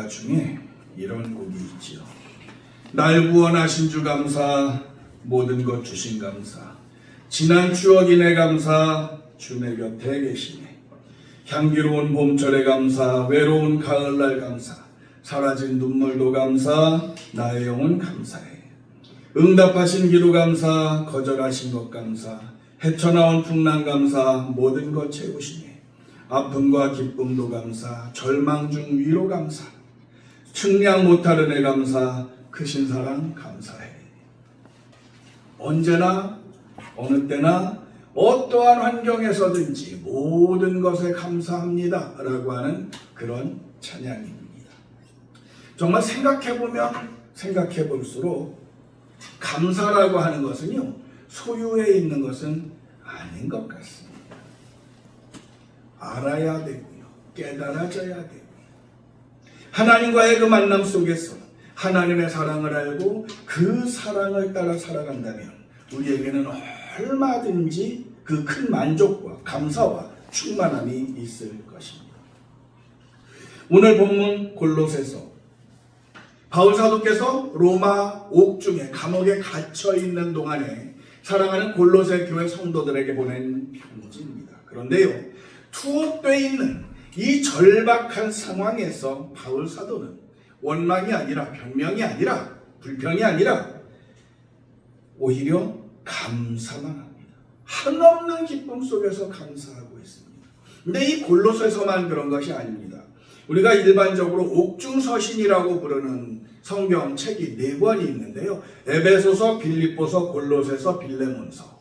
중에 이런 곡이 있지요. 날 구원하신 주 감사, 모든 것 주신 감사, 지난 추억이네 감사, 주 내 곁에 계시네. 향기로운 봄철에 감사, 외로운 가을날 감사, 사라진 눈물도 감사, 나의 영혼 감사해. 응답하신 기도 감사, 거절하신 것 감사, 헤쳐나온 풍랑 감사, 모든 것 채우시네. 아픔과 기쁨도 감사, 절망 중 위로 감사, 측량 못할 은혜 감사, 크신 사랑 감사해. 언제나 어느 때나 어떠한 환경에서든지 모든 것에 감사합니다 라고 하는 그런 찬양입니다. 정말 생각해 볼수록 감사라고 하는 것은요, 소유에 있는 것은 아닌 것 같습니다. 알아야 되고요, 깨달아져야 되고요. 하나님과의 그 만남 속에서 하나님의 사랑을 알고 그 사랑을 따라 살아간다면 우리에게는 얼마든지 그 큰 만족과 감사와 충만함이 있을 것입니다. 오늘 본문 골로새서, 바울 사도께서 로마 옥중에 감옥에 갇혀 있는 동안에 사랑하는 골로새 교회 성도들에게 보낸 편지입니다. 그런데요, 투옥되어 있는 이 절박한 상황에서 바울 사도는 원망이 아니라 변명이 아니라 불평이 아니라 오히려 감사만 합니다. 한없는 기쁨 속에서 감사하고 있습니다. 근데 이 골로새서만 그런 것이 아닙니다. 우리가 일반적으로 옥중서신이라고 부르는 성경책이 4권이 있는데요. 에베소서, 빌립보서, 골로새서, 빌레몬서.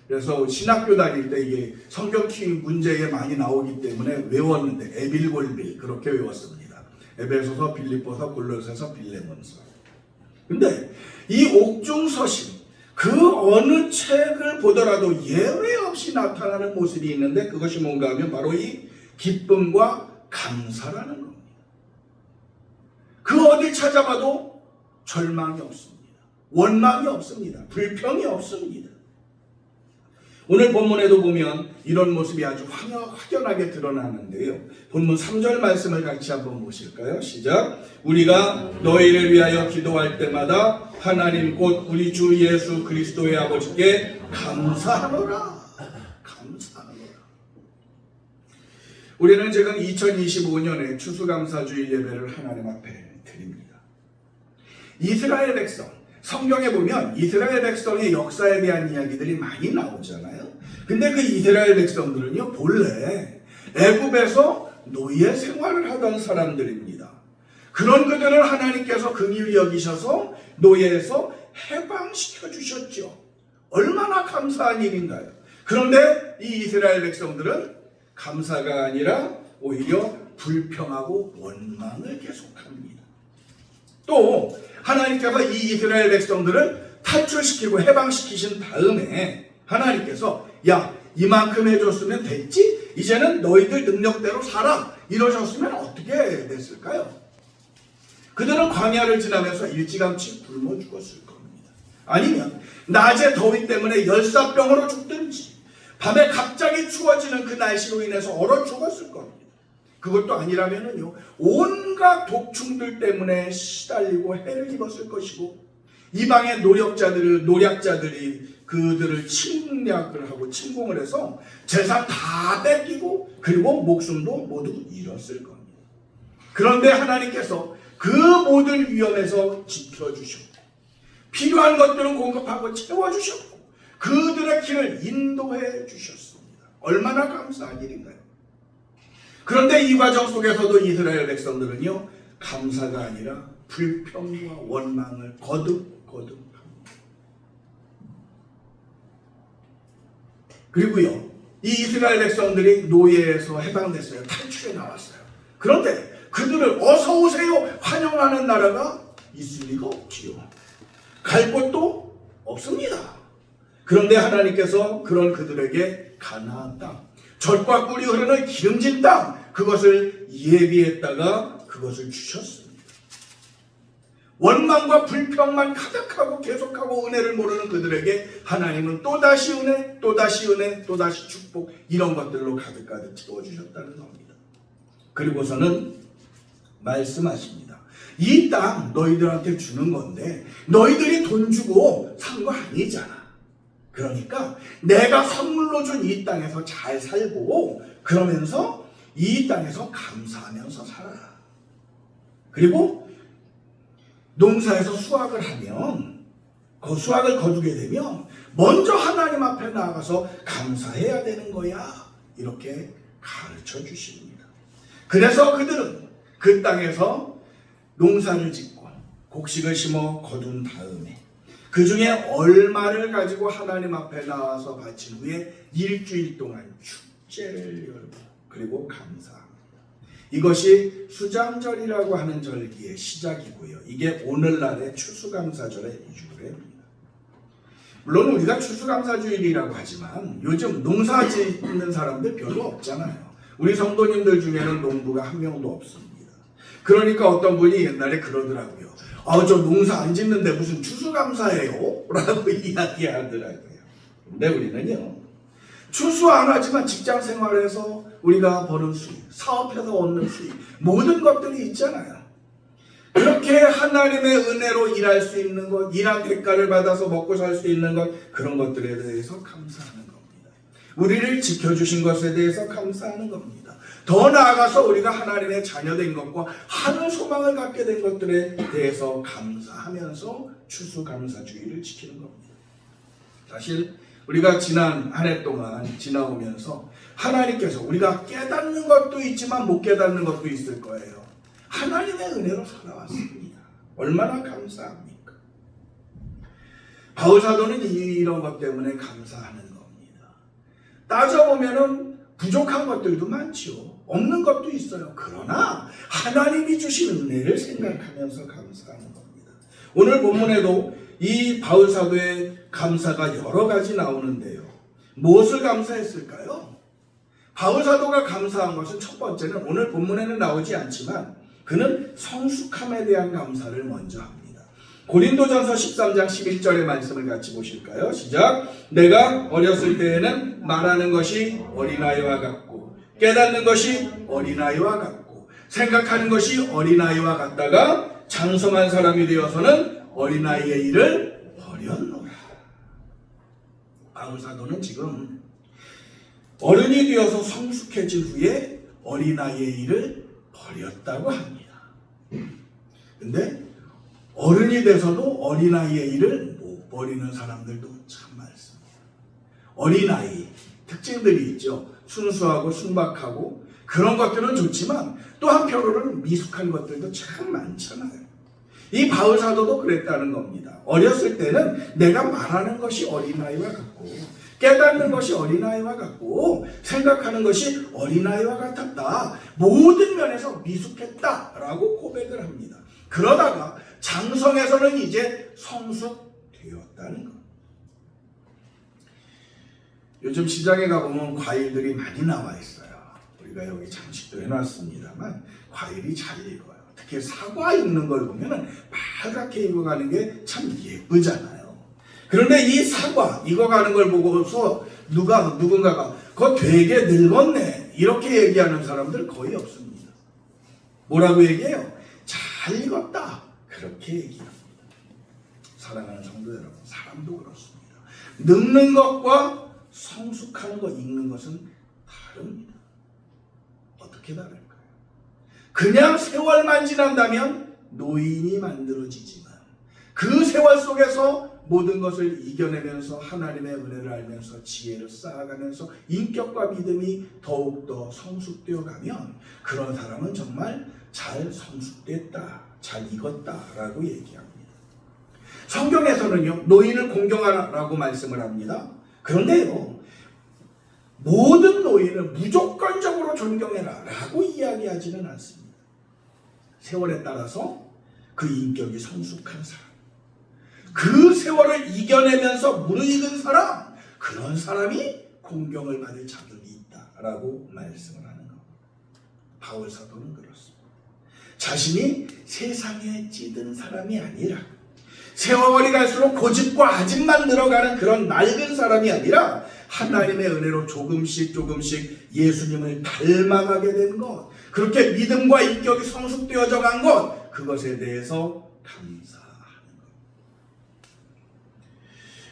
그래서 신학교 다닐 때 이게 성경 문제에 많이 나오기 때문에 외웠는데 에빌골빌 그렇게 외웠습니다. 에베소서, 빌립보서, 골로새서, 빌레몬서. 근데 이 옥중서신 그 어느 책을 보더라도 예외 없이 나타나는 모습이 있는데 그것이 뭔가 하면 바로 이 기쁨과 감사라는 겁니다. 그 어딜 찾아봐도 절망이 없습니다. 원망이 없습니다. 불평이 없습니다. 오늘 본문에도 보면 이런 모습이 아주 확연하게 드러나는데요. 본문 3절 말씀을 같이 한번 보실까요? 시작. 우리가 너희를 위하여 기도할 때마다 하나님 곧 우리 주 예수 그리스도의 아버지께 감사하노라. 감사하노라. 우리는 지금 2025년에 추수감사주일 예배를 하나님 앞에 드립니다. 이스라엘 백성, 성경에 보면 이스라엘 백성의 역사에 대한 이야기들이 많이 나오잖아요. 근데 그 이스라엘 백성들은요, 본래 애굽에서 노예 생활을 하던 사람들입니다. 그런 그들을 하나님께서 긍휼히 여기셔서 노예에서 해방시켜 주셨죠. 얼마나 감사한 일인가요? 그런데 이 이스라엘 백성들은 감사가 아니라 오히려 불평하고 원망을 계속합니다. 또 하나님께서 이 이스라엘 백성들을 탈출시키고 해방시키신 다음에 하나님께서 야, 이만큼 해줬으면 됐지? 이제는 너희들 능력대로 살아. 이러셨으면 어떻게 됐을까요? 그들은 광야를 지나면서 일찌감치 굶어 죽었을 겁니다. 아니면 낮에 더위 때문에 열사병으로 죽든지 밤에 갑자기 추워지는 그 날씨로 인해서 얼어 죽었을 겁니다. 그것도 아니라면은요, 온갖 독충들 때문에 시달리고 해를 입었을 것이고 이방의 노략자들이 그들을 침략을 하고 침공을 해서 재산 다 뺏기고 그리고 목숨도 모두 잃었을 겁니다. 그런데 하나님께서 그 모든 위험에서 지켜주셨고 필요한 것들은 공급하고 채워주셨고 그들의 길을 인도해 주셨습니다. 얼마나 감사한 일인가요? 그런데 이 과정 속에서도 이스라엘 백성들은요, 감사가 아니라 불평과 원망을 거듭합니다. 그리고요, 이 이스라엘 백성들이 노예에서 해방됐어요. 탈출해 나왔어요. 그런데 그들을 어서 오세요 환영하는 나라가 있을 리가 없지요. 갈 곳도 없습니다. 그런데 하나님께서 그런 그들에게 가나안 땅, 젖과 꿀이 흐르는 기름진 땅, 그것을 예비했다가 그것을 주셨습니다. 원망과 불평만 가득하고 계속하고 은혜를 모르는 그들에게 하나님은 또다시 은혜, 또다시 은혜, 또다시 축복, 이런 것들로 가득가득 채워주셨다는 겁니다. 그리고서는 말씀하십니다. 이 땅 너희들한테 주는 건데 너희들이 돈 주고 산 거 아니잖아. 그러니까 내가 선물로 준 이 땅에서 잘 살고 그러면서 이 땅에서 감사하면서 살아. 그리고 농사에서 수확을 하면 그 수확을 거두게 되면 먼저 하나님 앞에 나아가서 감사해야 되는 거야. 이렇게 가르쳐 주십니다. 그래서 그들은 그 땅에서 농사를 짓고 곡식을 심어 거둔 다음에 그 중에 얼마를 가지고 하나님 앞에 나와서 바친 후에 일주일 동안 축제를 열고 그리고 감사합니다. 이것이 수장절이라고 하는 절기의 시작이고요. 이게 오늘날의 추수감사절의 유래입니다. 물론 우리가 추수감사주일이라고 하지만 요즘 농사 짓는 사람들 별로 없잖아요. 우리 성도님들 중에는 농부가 한 명도 없습니다. 그러니까 어떤 분이 옛날에 그러더라고요. 저 농사 안 짓는데 무슨 추수감사예요? 라고 이야기하더라고요. 근데 우리는요, 추수 안 하지만 직장 생활에서 우리가 버는 수입, 사업해서 얻는 수입, 모든 것들이 있잖아요. 그렇게 하나님의 은혜로 일할 수 있는 것, 일한 대가를 받아서 먹고 살 수 있는 것, 그런 것들에 대해서 감사하는 겁니다. 우리를 지켜주신 것에 대해서 감사하는 겁니다. 더 나아가서 우리가 하나님의 자녀된 것과 하늘 소망을 갖게 된 것들에 대해서 감사하면서 추수감사주의를 지키는 겁니다. 사실 우리가 지난 한 해 동안 지나오면서 하나님께서 우리가 깨닫는 것도 있지만 못 깨닫는 것도 있을 거예요. 하나님의 은혜로 살아왔습니다. 얼마나 감사합니까? 바울사도는 이런 것 때문에 감사하는 겁니다. 따져보면은 부족한 것들도 많지요. 없는 것도 있어요. 그러나 하나님이 주신 은혜를 생각하면서 감사하는 겁니다. 오늘 본문에도 이 바울사도의 감사가 여러 가지 나오는데요. 무엇을 감사했을까요? 바울사도가 감사한 것은 첫 번째는 오늘 본문에는 나오지 않지만 그는 성숙함에 대한 감사를 먼저 합니다. 고린도전서 13장 11절의 말씀을 같이 보실까요? 시작. 내가 어렸을 때에는 말하는 것이 어린아이와 같고 깨닫는 것이 어린아이와 같고 생각하는 것이 어린아이와 같다가 장성한 사람이 되어서는 어린아이의 일을 버렸노라. 바울사도는 지금 어른이 되어서 성숙해진 후에 어린아이의 일을 버렸다고 합니다. 근데 어른이 돼서도 어린아이의 일을 못 버리는 사람들도 참 많습니다. 어린아이 특징들이 있죠. 순수하고 순박하고 그런 것들은 좋지만 또 한편으로는 미숙한 것들도 참 많잖아요. 이 바울사도도 그랬다는 겁니다. 어렸을 때는 내가 말하는 것이 어린아이와 같고 깨닫는 것이 어린아이와 같고 생각하는 것이 어린아이와 같았다. 모든 면에서 미숙했다라고 고백을 합니다. 그러다가 장성에서는 이제 성숙되었다는 것. 요즘 시장에 가보면 과일들이 많이 나와 있어요. 우리가 여기 장식도 해놨습니다만 과일이 잘 익어요. 특히 사과 익는 걸 보면 빨갛게 익어가는 게 참 예쁘잖아요. 그런데 이 사과 익어가는 걸 보고서 누군가가 그거 되게 늙었네 이렇게 얘기하는 사람들 거의 없습니다. 뭐라고 얘기해요? 잘 익었다 그렇게 얘기합니다. 사랑하는 성도 여러분, 사람도 그렇습니다. 늙는 것과 성숙하는 것, 익는 것은 다릅니다. 어떻게 다를까요? 그냥 세월만 지난다면 노인이 만들어지지만 그 세월 속에서 모든 것을 이겨내면서 하나님의 은혜를 알면서 지혜를 쌓아가면서 인격과 믿음이 더욱더 성숙되어 가면 그런 사람은 정말 잘 성숙됐다, 잘 익었다라고 얘기합니다. 성경에서는요, 노인을 공경하라고 말씀을 합니다. 그런데요, 모든 노인을 무조건적으로 존경해라 라고 이야기하지는 않습니다. 세월에 따라서 그 인격이 성숙한 사람, 그 세월을 이겨내면서 무르익은 사람, 그런 사람이 공경을 받을 자격이 있다라고 말씀을 하는 겁니다. 바울사도는 그렇습니다. 자신이 세상에 찌든 사람이 아니라 세월이 갈수록 고집과 아집만 늘어가는 그런 낡은 사람이 아니라 하나님의 은혜로 조금씩 예수님을 닮아가게 된 것, 그렇게 믿음과 인격이 성숙되어져 간 것, 그것에 대해서 감사하는 것.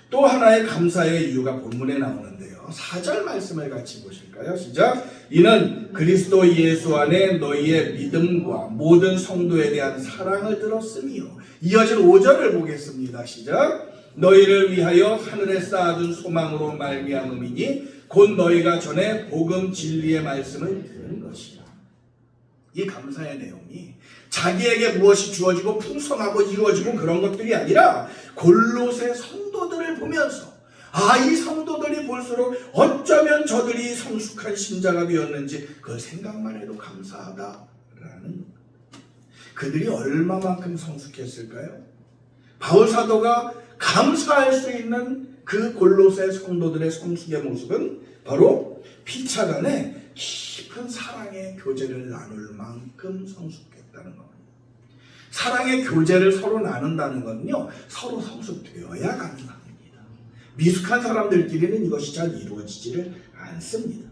또 하나의 감사의 이유가 본문에 나오는데요. 4절 말씀을 같이 보실까요? 시작. 이는 그리스도 예수 안에 너희의 믿음과 모든 성도에 대한 사랑을 들었으며, 이어진 5절을 보겠습니다. 시작. 너희를 위하여 하늘에 쌓아둔 소망으로 말미암음이니 곧 너희가 전에 복음 진리의 말씀을 들은 것이라. 이 감사의 내용이 자기에게 무엇이 주어지고 풍성하고 이루어지고 그런 것들이 아니라 골로새 성도들을 보면서 이 성도들이 볼수록 어쩌면 저들이 성숙한 신자가 되었는지 그걸 생각만 해도 감사하다라는, 그들이 얼마만큼 성숙했을까요? 바울 사도가 감사할 수 있는 그 골로새 성도들의 성숙의 모습은 바로 피차간에 깊은 사랑의 교제를 나눌 만큼 성숙했다는 겁니다. 사랑의 교제를 서로 나눈다는 건요, 서로 성숙되어야 가능합니다. 미숙한 사람들끼리는 이것이 잘 이루어지지를 않습니다.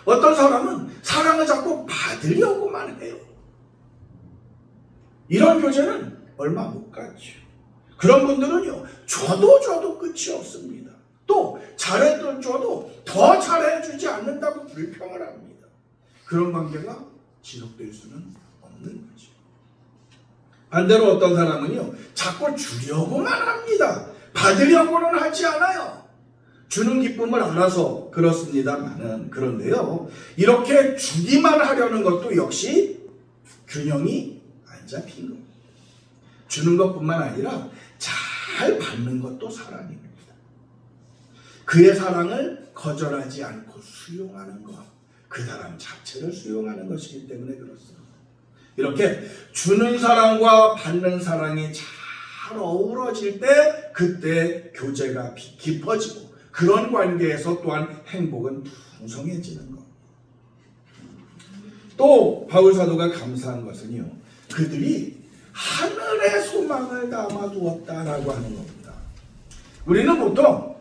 어떤 사람은 사랑을 자꾸 받으려고만 해요. 이런 교제는 얼마 못 가죠. 그런 분들은요, 줘도 끝이 없습니다. 또 잘해줘도 더 잘해주지 않는다고 불평을 합니다. 그런 관계가 지속될 수는 없는 거죠. 반대로 어떤 사람은요, 자꾸 주려고만 합니다. 받으려고는 하지 않아요. 주는 기쁨을 알아서 그렇습니다만은, 그런데요, 이렇게 주기만 하려는 것도 역시 균형이 안 잡힌 겁니다. 주는 것뿐만 아니라 잘 받는 것도 사랑입니다. 그의 사랑을 거절하지 않고 수용하는 것, 그 사람 자체를 수용하는 것이기 때문에 그렇습니다. 이렇게 주는 사랑과 받는 사랑이 잘 어우러질 때 그때 교제가 깊어지고 그런 관계에서 또한 행복은 풍성해지는 것. 또 바울 사도가 감사한 것은요, 그들이 하늘의 소망을 담아두었다라고 하는 겁니다. 우리는 보통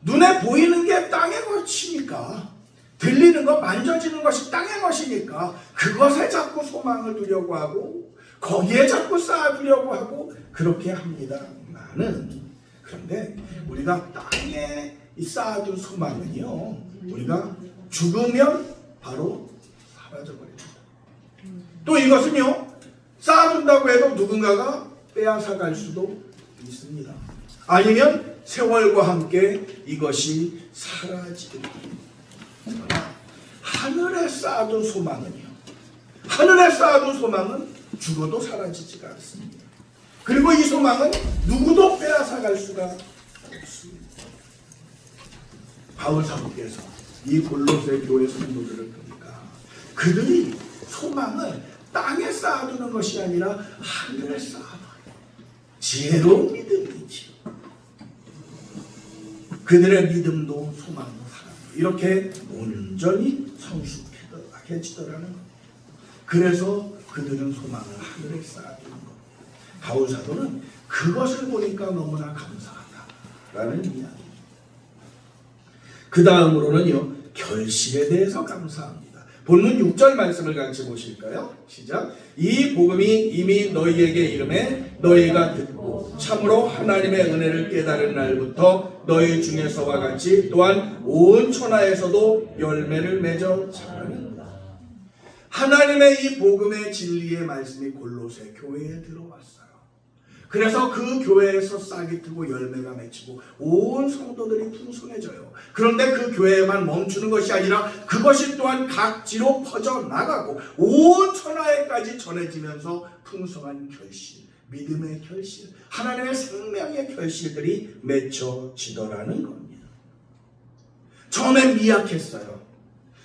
눈에 보이는 게 땅의 것이니까, 들리는 것, 만져지는 것이 땅의 것이니까 그것에 자꾸 소망을 두려고 하고 거기에 자꾸 쌓아두려고 하고 그렇게 합니다만은, 그런데 우리가 땅에 쌓아둔 소망은요, 우리가 죽으면 바로 사라져버립니다. 또 이것은요, 쌓아둔다고 해도 누군가가 빼앗아갈 수도 있습니다. 아니면 세월과 함께 이것이 사라지게 됩니다. 하늘에 쌓아둔 소망은요, 하늘에 쌓아둔 소망은 죽어도 사라지지가 않습니다. 그리고 이 소망은 누구도 빼앗아갈 수가 없습니다. 바울 사도께서 이 골로새 교회 성도들을 보니까 그들이 소망을 땅에 쌓아두는 것이 아니라 하늘에 쌓아둬요. 지혜로운 믿음이지요. 그들의 믿음도 소망도 사랑도 이렇게 온전히 성숙해지더라는 겁니다. 그래서 그들은 소망을 하늘에 쌓아두는 겁니다. 바울 사도는 그것을 보니까 너무나 감사하다라는 이야기입니다. 그 다음으로는요, 결실에 대해서 감사합니다. 본문 6절 말씀을 같이 보실까요? 시작. 이 복음이 이미 너희에게 이름에 너희가 듣고 참으로 하나님의 은혜를 깨달은 날부터 너희 중에서와 같이 또한 온 천하에서도 열매를 맺어 자라는다. 하나님의 이 복음의 진리의 말씀이 골로새 교회에 들어왔어요. 그래서 그 교회에서 싹이 트고 열매가 맺히고 온 성도들이 풍성해져요. 그런데 그 교회에만 멈추는 것이 아니라 그것이 또한 각지로 퍼져나가고 온 천하에까지 전해지면서 풍성한 결실, 믿음의 결실, 하나님의 생명의 결실들이 맺혀지더라는 겁니다. 처음엔 미약했어요.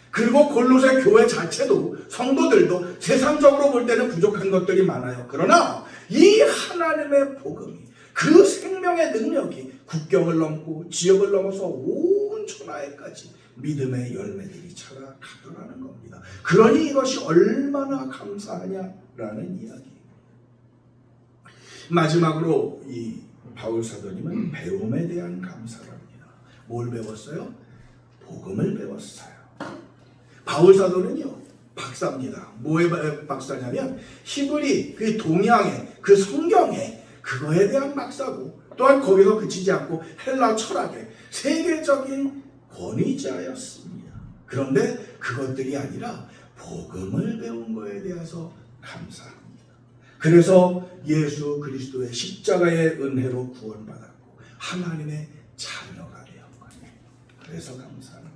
그리고 골로새 교회 자체도, 성도들도 세상적으로 볼 때는 부족한 것들이 많아요. 그러나 이 하나님의 복음이, 그 생명의 능력이 국경을 넘고 지역을 넘어서 온 천하에까지 믿음의 열매들이 자라가더라는 겁니다. 그러니 이것이 얼마나 감사하냐라는 이야기. 마지막으로 이 바울 사도님은 배움에 대한 감사를 합니다. 뭘 배웠어요? 복음을 배웠어요. 바울 사도는요, 박사입니다. 뭐의 박사냐면 히브리 그 동양의 그 성경의 그거에 대한 박사고, 또한 거기서 그치지 않고 헬라 철학의 세계적인 권위자였습니다. 그런데 그것들이 아니라 복음을 배운 거에 대해서 감사합니다. 그래서 예수 그리스도의 십자가의 은혜로 구원받았고 하나님의 자녀가 되었거든요. 그래서 감사합니다.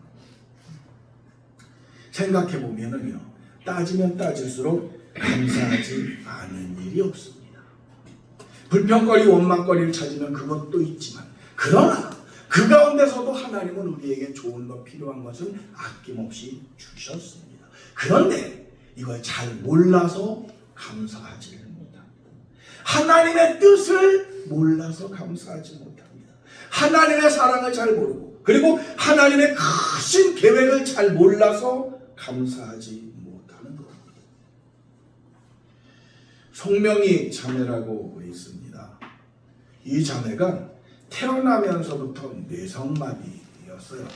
생각해 보면은요, 따지면 따질수록 감사하지 않은 일이 없습니다. 불평거리, 원망거리를 찾으면 그것도 있지만, 그러나 그 가운데서도 하나님은 우리에게 좋은 것, 필요한 것은 아낌없이 주셨습니다. 그런데 이걸 잘 몰라서 감사하지 못합니다. 하나님의 뜻을 몰라서 감사하지 못합니다. 하나님의 사랑을 잘 모르고, 그리고 하나님의 크신 계획을 잘 몰라서 감사하지 못하는 겁니다. 송명희 자매라고 있습니다. 이 자매가 태어나면서부터 뇌성마비였어요.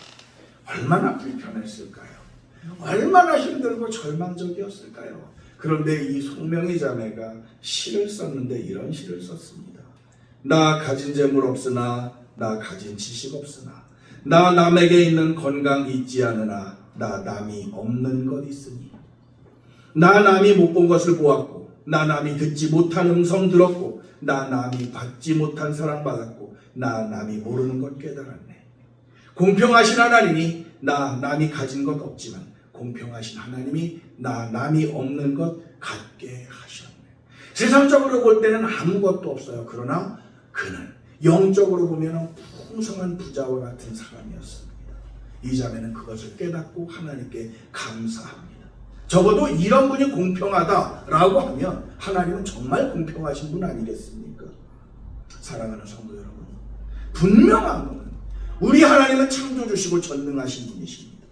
얼마나 불편했을까요? 얼마나 힘들고 절망적이었을까요? 그런데 이 송명희 자매가 시를 썼는데 이런 시를 썼습니다. 나 가진 재물 없으나, 나 가진 지식 없으나, 나 남에게 있는 건강 있지 않으나, 나 남이 없는 것 있으니, 나 남이 못 본 것을 보았고, 나 남이 듣지 못한 음성 들었고, 나 남이 받지 못한 사랑 받았고, 나 남이 모르는 것 깨달았네. 공평하신 하나님이 나 남이 가진 것 없지만 공평하신 하나님이 나 남이 없는 것 갖게 하셨네. 세상적으로 볼 때는 아무것도 없어요. 그러나 그는 영적으로 보면 풍성한 부자와 같은 사람이었습니다. 이 자매는 그것을 깨닫고 하나님께 감사합니다. 적어도 이런 분이 공평하다라고 하면 하나님은 정말 공평하신 분 아니겠습니까? 사랑하는 성도 여러분, 분명한 것은 우리 하나님은 창조주시고 전능하신 분이십니다.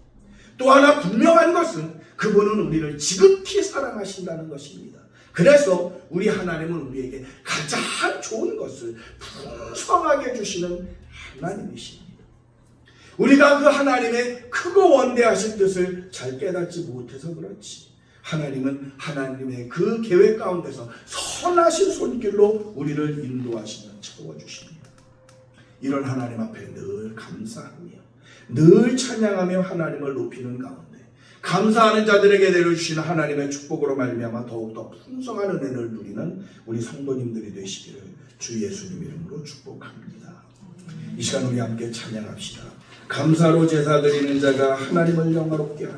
또 하나 분명한 것은 그분은 우리를 지극히 사랑하신다는 것입니다. 그래서 우리 하나님은 우리에게 가장 좋은 것을 풍성하게 주시는 하나님이십니다. 우리가 그 하나님의 크고 원대하신 뜻을 잘 깨닫지 못해서 그렇지, 하나님은 하나님의 그 계획 가운데서 선하신 손길로 우리를 인도하시며 채워주십니다. 이런 하나님 앞에 늘 감사하며 늘 찬양하며 하나님을 높이는 가운데 감사하는 자들에게 내려주시는 하나님의 축복으로 말미암아 더욱더 풍성한 은혜를 누리는 우리 성도님들이 되시기를 주 예수님 이름으로 축복합니다. 이 시간 우리 함께 찬양합시다. 감사로 제사 드리는 자가 하나님을 영화롭게 하는